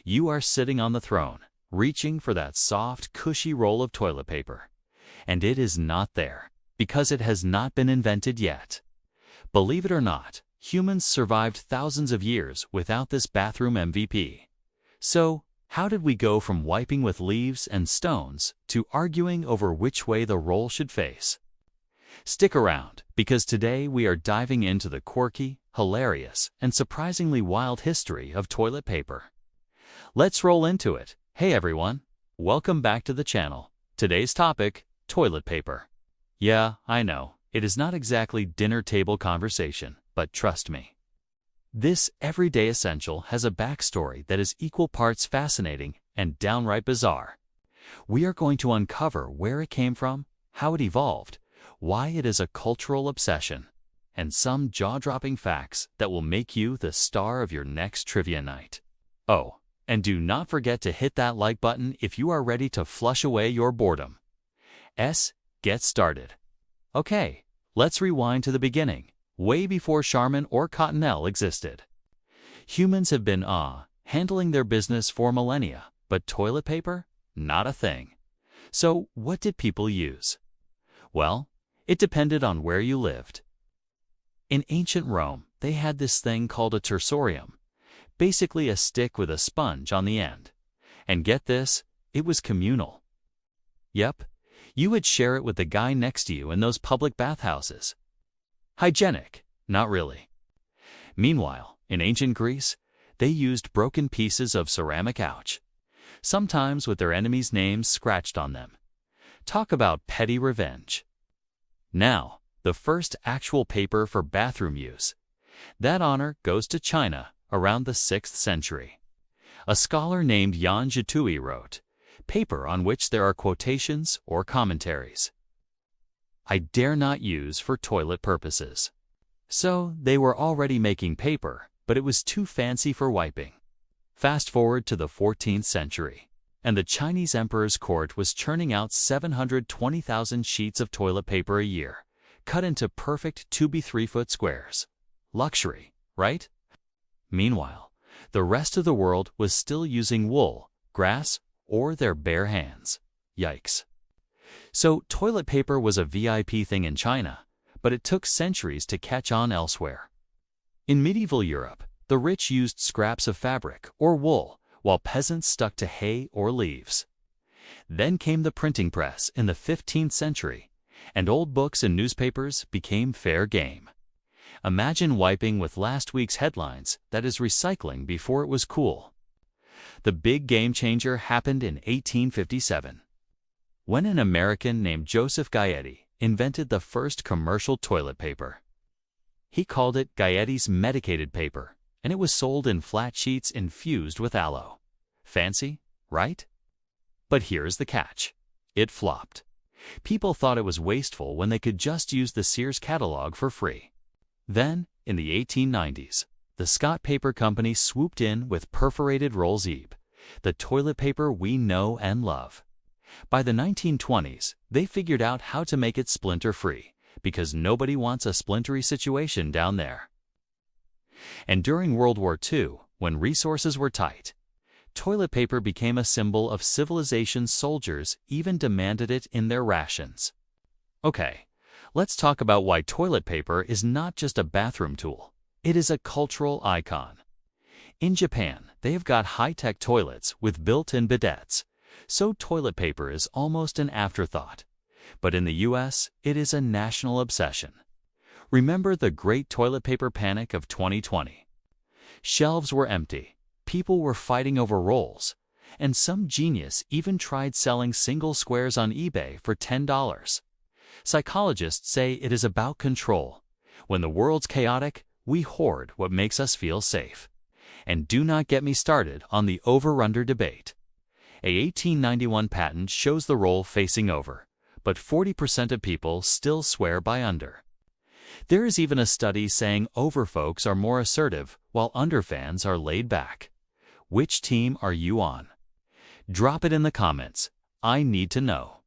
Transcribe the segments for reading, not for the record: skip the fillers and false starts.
You are sitting on the throne, reaching for that soft, cushy roll of toilet paper. And it is not there, because it has not been invented yet. Believe it or not, humans survived thousands of years without this bathroom MVP. So, how did we go from wiping with leaves and stones to arguing over which way the roll should face? Stick around, because today we are diving into the quirky, hilarious, and surprisingly wild history of toilet paper. Let's roll into it. Hey everyone, welcome back to the channel. Today's topic, toilet paper. Yeah, I know, it is not exactly dinner table conversation, but trust me. This everyday essential has a backstory that is equal parts fascinating and downright bizarre. We are going to uncover where it came from, how it evolved, why it is a cultural obsession, and some jaw-dropping facts that will make you the star of your next trivia night. Oh, and do not forget to hit that like button if you are ready to flush away your boredom. Get started. Okay, let's rewind to the beginning, way before Charmin or Cottonelle existed. Humans have been handling their business for millennia, but toilet paper? Not a thing. So what did people use? Well, it depended on where you lived. In ancient Rome, they had this thing called a tersorium, basically a stick with a sponge on the end. And get this, it was communal. Yep, you would share it with the guy next to you in those public bathhouses. Hygienic? Not really. Meanwhile, in ancient Greece, they used broken pieces of ceramic sometimes with their enemies' names scratched on them. Talk about petty revenge. Now, the first actual paper for bathroom use. That honor goes to China around the 6th century. A scholar named Yan Zhitui wrote, "Paper on which there are quotations or commentaries I dare not use for toilet purposes." So they were already making paper, but it was too fancy for wiping. Fast forward to the 14th century, and the Chinese emperor's court was churning out 720,000 sheets of toilet paper a year, cut into perfect 2x3-foot squares. Luxury, right? Meanwhile, the rest of the world was still using wool, grass, or their bare hands. Yikes. So toilet paper was a VIP thing in China, but it took centuries to catch on elsewhere. In medieval Europe, the rich used scraps of fabric or wool, while peasants stuck to hay or leaves. Then came the printing press in the 15th century, and old books and newspapers became fair game. Imagine wiping with last week's headlines, that is recycling before it was cool. The big game changer happened in 1857, when an American named Joseph Gaetti invented the first commercial toilet paper. He called it Gaetti's medicated paper, and it was sold in flat sheets infused with aloe. Fancy, right? But here's the catch. It flopped. People thought it was wasteful when they could just use the Sears catalog for free. Then, in the 1890s, the Scott Paper Company swooped in with perforated Rolls-Ebe, the toilet paper we know and love. By the 1920s, they figured out how to make it splinter-free, because nobody wants a splintery situation down there. And during World War II, when resources were tight, toilet paper became a symbol of civilization's soldiers even demanded it in their rations. Okay, let's talk about why toilet paper is not just a bathroom tool. It is a cultural icon. In Japan, they have got high-tech toilets with built-in bidets, so toilet paper is almost an afterthought. But in the US, it is a national obsession. Remember the great toilet paper panic of 2020? Shelves were empty, people were fighting over rolls, and some genius even tried selling single squares on eBay for $10. Psychologists say it is about control. When the world's chaotic, we hoard what makes us feel safe. And do not get me started on the over-under debate. A 1891 patent shows the roll facing over, but 40% of people still swear by under. There is even a study saying over folks are more assertive, while under fans are laid back. Which team are you on? Drop it in the comments. I need to know.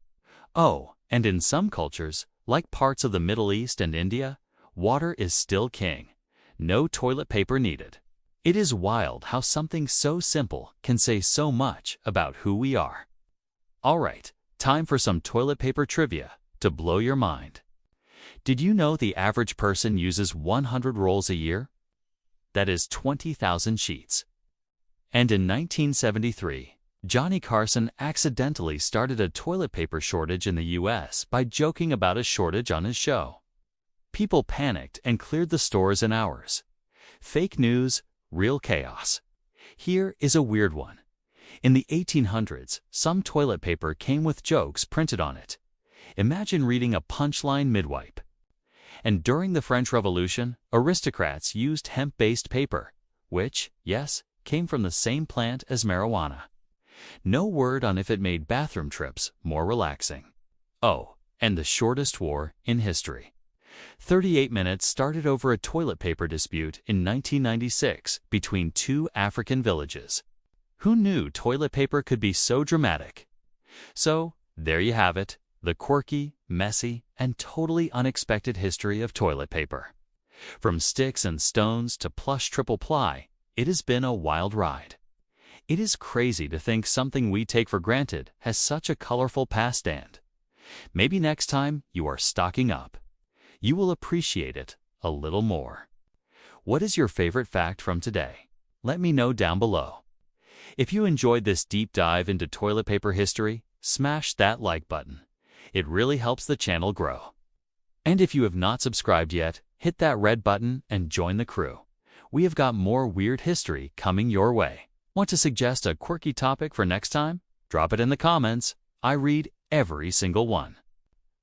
Oh, and in some cultures, like parts of the Middle East and India, water is still king. No toilet paper needed. It is wild how something so simple can say so much about who we are. Alright, time for some toilet paper trivia to blow your mind. Did you know the average person uses 100 rolls a year? That is 20,000 sheets. And in 1973, Johnny Carson accidentally started a toilet paper shortage in the US by joking about a shortage on his show. People panicked and cleared the stores in hours. Fake news, real chaos. Here is a weird one. In the 1800s, some toilet paper came with jokes printed on it. Imagine reading a punchline mid-wipe. And during the French Revolution, aristocrats used hemp-based paper, which, yes, came from the same plant as marijuana. No word on if it made bathroom trips more relaxing. Oh, and the shortest war in history. 38 minutes started over a toilet paper dispute in 1996 between two African villages. Who knew toilet paper could be so dramatic? So, there you have it, the quirky, messy, and totally unexpected history of toilet paper. From sticks and stones to plush triple ply, it has been a wild ride. It is crazy to think something we take for granted has such a colorful past, and maybe next time you are stocking up, you will appreciate it a little more. What is your favorite fact from today? Let me know down below. If you enjoyed this deep dive into toilet paper history, smash that like button. It really helps the channel grow. And if you have not subscribed yet, hit that red button and join the crew. We have got more weird history coming your way. Want to suggest a quirky topic for next time? Drop it in the comments. I read every single one.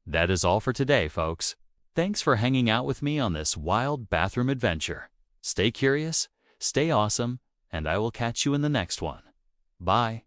That is all for today, folks. Thanks for hanging out with me on this wild bathroom adventure. Stay curious, stay awesome, and I will catch you in the next one. Bye.